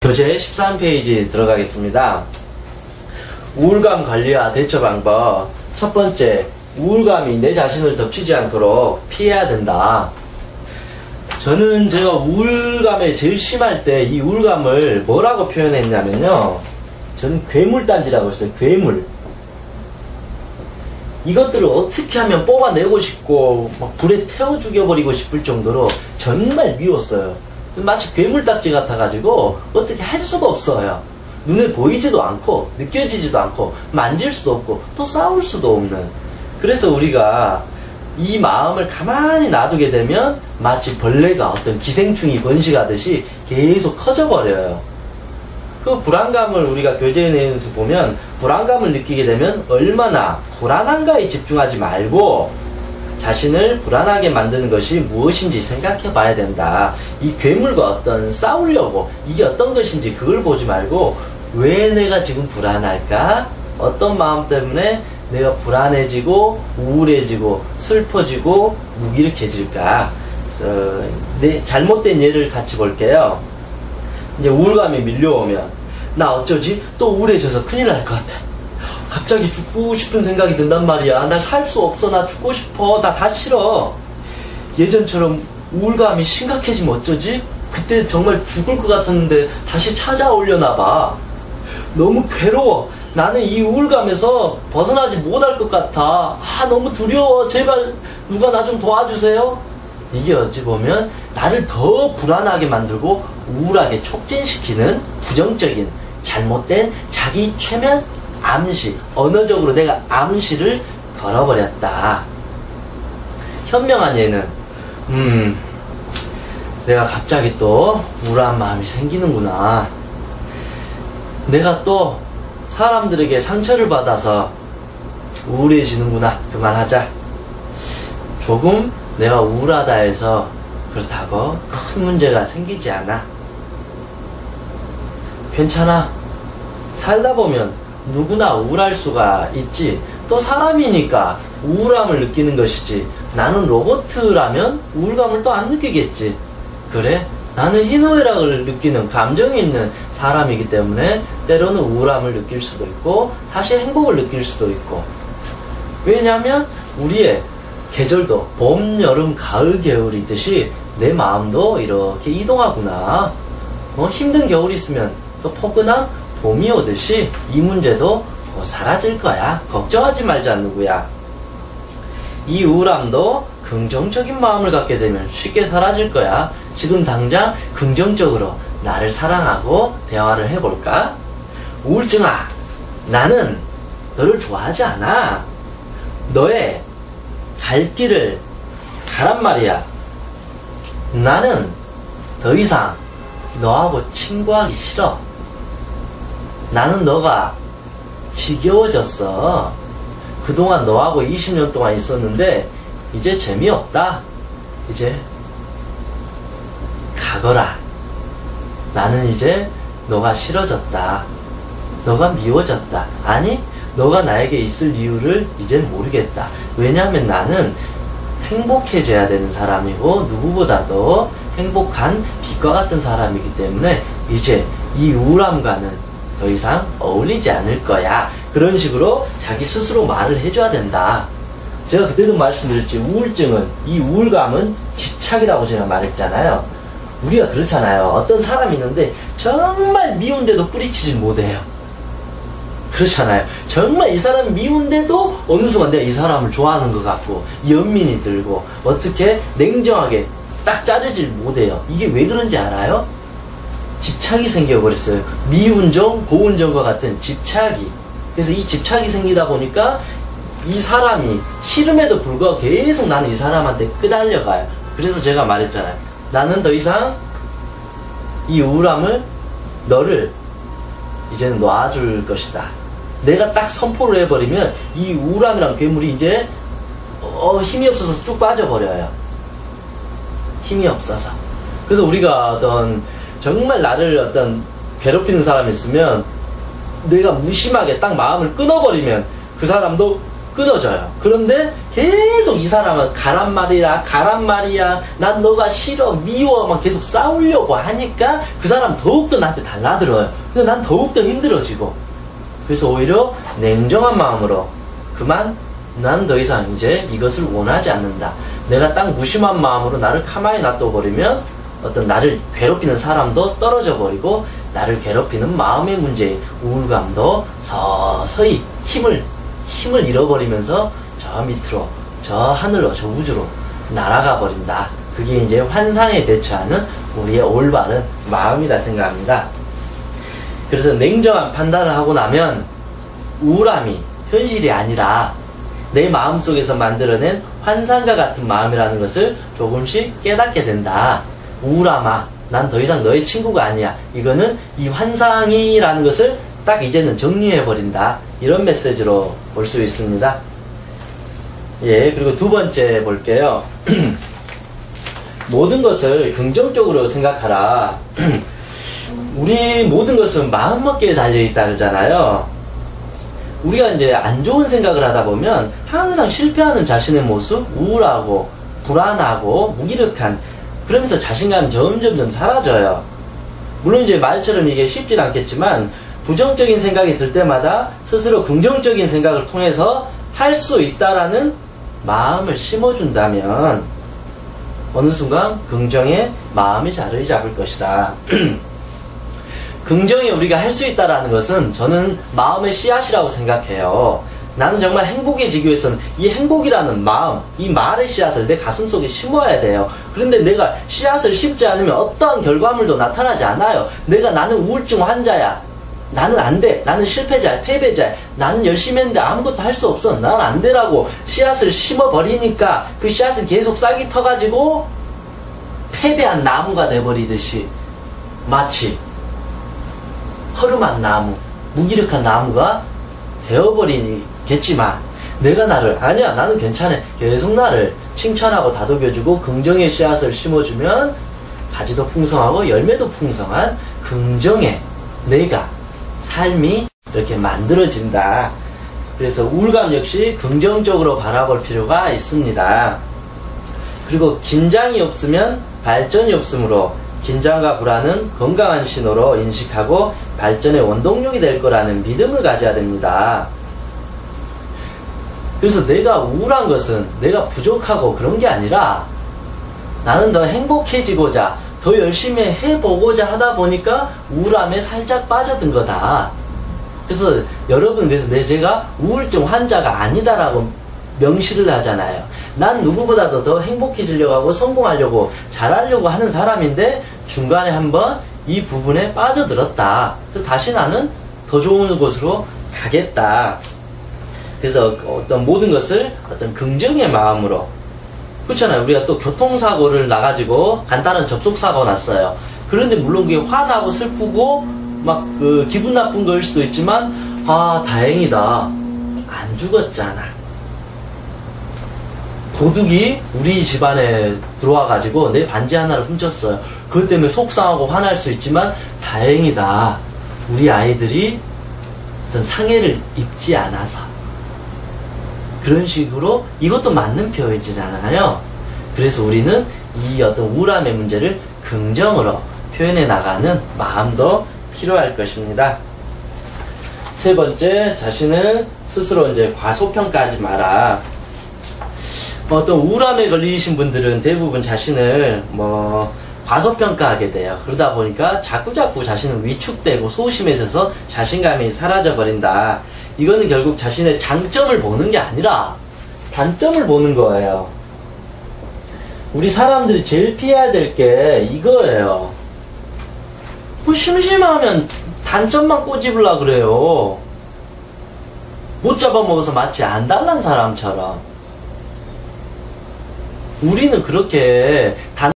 교재 13페이지 들어가겠습니다. 우울감 관리와 대처 방법. 첫 번째, 우울감이 내 자신을 덮치지 않도록 피해야 된다. 저는 제가 우울감에 제일 심할 때 이 우울감을 뭐라고 표현했냐면요, 저는 괴물단지라고 했어요. 괴물. 이것들을 어떻게 하면 뽑아내고 싶고 막 불에 태워 죽여버리고 싶을 정도로 정말 미웠어요. 마치 괴물딱지 같아가지고 어떻게 할 수가 없어요. 눈에 보이지도 않고 느껴지지도 않고 만질 수도 없고 또 싸울 수도 없는. 그래서 우리가 이 마음을 가만히 놔두게 되면 마치 벌레가 어떤 기생충이 번식하듯이 계속 커져버려요. 그 불안감을 우리가 교재에 내용에서 보면, 불안감을 느끼게 되면 얼마나 불안한가에 집중하지 말고 자신을 불안하게 만드는 것이 무엇인지 생각해 봐야 된다. 이 괴물과 어떤 싸우려고 이게 어떤 것인지 그걸 보지 말고, 왜 내가 지금 불안할까? 어떤 마음 때문에 내가 불안해지고 우울해지고 슬퍼지고 무기력해질까? 잘못된 예를 같이 볼게요. 이제 우울감이 밀려오면, 나 어쩌지? 또 우울해져서 큰일 날 것 같아. 갑자기 죽고 싶은 생각이 든단 말이야. 나 살 수 없어. 나 죽고 싶어. 나 다 싫어. 예전처럼 우울감이 심각해지면 어쩌지? 그때 정말 죽을 것 같았는데 다시 찾아오려나 봐. 너무 괴로워. 나는 이 우울감에서 벗어나지 못할 것 같아. 너무 두려워. 제발 누가 나 좀 도와주세요. 이게 어찌 보면 나를 더 불안하게 만들고 우울하게 촉진시키는 부정적인 잘못된 자기 최면 암시, 언어적으로 내가 암시를 걸어버렸다. 현명한 예는 내가 갑자기 또 우울한 마음이 생기는구나. 내가 또 사람들에게 상처를 받아서 우울해지는구나. 그만하자. 조금 내가 우울하다 해서 그렇다고 큰 문제가 생기지 않아. 괜찮아. 살다 보면 누구나 우울할 수가 있지. 또 사람이니까 우울함을 느끼는 것이지. 나는 로봇이라면 우울감을 또 안 느끼겠지. 그래? 나는 희노애락을 느끼는 감정이 있는 사람이기 때문에 때로는 우울함을 느낄 수도 있고 다시 행복을 느낄 수도 있고. 왜냐하면 우리의 계절도 봄, 여름, 가을, 겨울이듯이 내 마음도 이렇게 이동하구나. 힘든 겨울이 있으면 또 포근한 봄이 오듯이 이 문제도 곧 사라질 거야. 걱정하지 말자 누구야. 이 우울함도 긍정적인 마음을 갖게 되면 쉽게 사라질 거야. 지금 당장 긍정적으로 나를 사랑하고 대화를 해볼까? 우울증아, 나는 너를 좋아하지 않아. 너의 갈 길을 가란 말이야. 나는 더 이상 너하고 친구하기 싫어. 나는 너가 지겨워졌어. 그동안 너하고 20년 동안 있었는데 이제 재미없다. 이제 가거라. 나는 이제 너가 싫어졌다. 너가 미워졌다. 아니, 너가 나에게 있을 이유를 이젠 모르겠다. 왜냐하면 나는 행복해져야 되는 사람이고 누구보다도 행복한 빛과 같은 사람이기 때문에 이제 이 우울함과는 더 이상 어울리지 않을 거야. 그런 식으로 자기 스스로 말을 해줘야 된다. 제가 그때도 말씀드렸지, 우울증은, 이 우울감은 집착이라고 제가 말했잖아요. 우리가 그렇잖아요. 어떤 사람이 있는데 정말 미운데도 뿌리치질 못해요. 그렇잖아요. 정말 이 사람이 미운데도 어느 순간 내가 이 사람을 좋아하는 것 같고 연민이 들고 어떻게 냉정하게 딱 자르질 못해요. 이게 왜 그런지 알아요? 집착이 생겨버렸어요. 미운정, 고운정과 같은 집착이. 그래서 이 집착이 생기다 보니까 이 사람이 싫음에도 불구하고 계속 나는 이 사람한테 끄달려가요. 그래서 제가 말했잖아요. 나는 더 이상 이 우울함을, 너를 이제는 놔줄 것이다. 내가 딱 선포를 해버리면 이 우울함이란 괴물이 이제 힘이 없어서 쭉 빠져버려요. 힘이 없어서. 그래서 우리가 어떤 정말 나를 어떤 괴롭히는 사람이 있으면 내가 무심하게 딱 마음을 끊어버리면 그 사람도 끊어져요. 그런데 계속 이 사람은 가란 말이야, 난 너가 싫어, 미워, 막 계속 싸우려고 하니까 그 사람 더욱더 나한테 달라들어요. 근데 난 더욱더 힘들어지고. 그래서 오히려 냉정한 마음으로 그만, 난 더 이상 이제 이것을 원하지 않는다. 내가 딱 무심한 마음으로 나를 가만히 놔둬버리면 어떤 나를 괴롭히는 사람도 떨어져 버리고, 나를 괴롭히는 마음의 문제인 우울감도 서서히 힘을 잃어버리면서 저 밑으로, 저 하늘로, 저 우주로 날아가 버린다. 그게 이제 환상에 대처하는 우리의 올바른 마음이라 생각합니다. 그래서 냉정한 판단을 하고 나면 우울함이 현실이 아니라 내 마음속에서 만들어낸 환상과 같은 마음이라는 것을 조금씩 깨닫게 된다. 우울함아, 난 더 이상 너의 친구가 아니야. 이거는 이 환상이라는 것을 딱 이제는 정리해버린다. 이런 메시지로 볼 수 있습니다. 예, 그리고 두 번째 볼게요. 모든 것을 긍정적으로 생각하라. 우리 모든 것은 마음먹기에 달려있다 그러잖아요. 우리가 이제 안 좋은 생각을 하다 보면 항상 실패하는 자신의 모습, 우울하고 불안하고 무기력한, 그러면서 자신감이 점점 사라져요. 물론 이제 말처럼 이게 쉽진 않겠지만 부정적인 생각이 들 때마다 스스로 긍정적인 생각을 통해서 할 수 있다라는 마음을 심어준다면 어느 순간 긍정의 마음이 자리 잡을 것이다. 긍정에 우리가 할 수 있다라는 것은 저는 마음의 씨앗이라고 생각해요. 나는 정말 행복해지기 위해서는 이 행복이라는 마음, 이 말의 씨앗을 내 가슴 속에 심어야 돼요. 그런데 내가 씨앗을 심지 않으면 어떠한 결과물도 나타나지 않아요. 나는 우울증 환자야. 나는 안 돼. 나는 실패자야. 패배자야. 나는 열심히 했는데 아무것도 할 수 없어. 난 안 되라고 씨앗을 심어버리니까 그 씨앗은 계속 싹이 터가지고 패배한 나무가 돼버리듯이, 마치 허름한 나무, 무기력한 나무가 되어버리겠지만, 내가 아니야, 나는 괜찮아, 계속 나를 칭찬하고 다독여주고 긍정의 씨앗을 심어주면 가지도 풍성하고 열매도 풍성한 긍정의 내가, 삶이 이렇게 만들어진다. 그래서 우울감 역시 긍정적으로 바라볼 필요가 있습니다. 그리고 긴장이 없으면 발전이 없으므로 긴장과 불안은 건강한 신호로 인식하고 발전의 원동력이 될 거라는 믿음을 가져야 됩니다. 그래서 내가 우울한 것은 내가 부족하고 그런 게 아니라 나는 더 행복해지고자, 더 열심히 해보고자 하다 보니까 우울함에 살짝 빠져든 거다. 그래서 여러분, 그래서 제가 우울증 환자가 아니다라고 명시를 하잖아요. 난 누구보다도 더 행복해지려고 하고 성공하려고 잘하려고 하는 사람인데 중간에 한번 이 부분에 빠져들었다. 그래서 다시 나는 더 좋은 곳으로 가겠다. 그래서 어떤 모든 것을 어떤 긍정의 마음으로, 그렇잖아요. 우리가 또 교통사고를 나가지고 간단한 접촉사고 났어요. 그런데 물론 그게 화나고 슬프고 막 기분 나쁜 거일 수도 있지만, 아, 다행이다, 안 죽었잖아. 도둑이 우리 집안에 들어와가지고 내 반지 하나를 훔쳤어요. 그것 때문에 속상하고 화날 수 있지만 다행이다, 우리 아이들이 어떤 상해를 입지 않아서. 그런 식으로 이것도 맞는 표현이잖아요. 그래서 우리는 이 어떤 우울함의 문제를 긍정으로 표현해 나가는 마음도 필요할 것입니다. 세 번째, 자신을 스스로 이제 과소평가하지 마라. 어떤 우울함에 걸리신 분들은 대부분 자신을 과소평가하게 돼요. 그러다 보니까 자꾸자꾸 자신은 위축되고 소심해져서 자신감이 사라져버린다. 이거는 결국 자신의 장점을 보는 게 아니라 단점을 보는 거예요. 우리 사람들이 제일 피해야 될 게 이거예요. 심심하면 단점만 꼬집으려고 그래요. 못 잡아먹어서 마치 안달난 사람처럼. 우리는 그렇게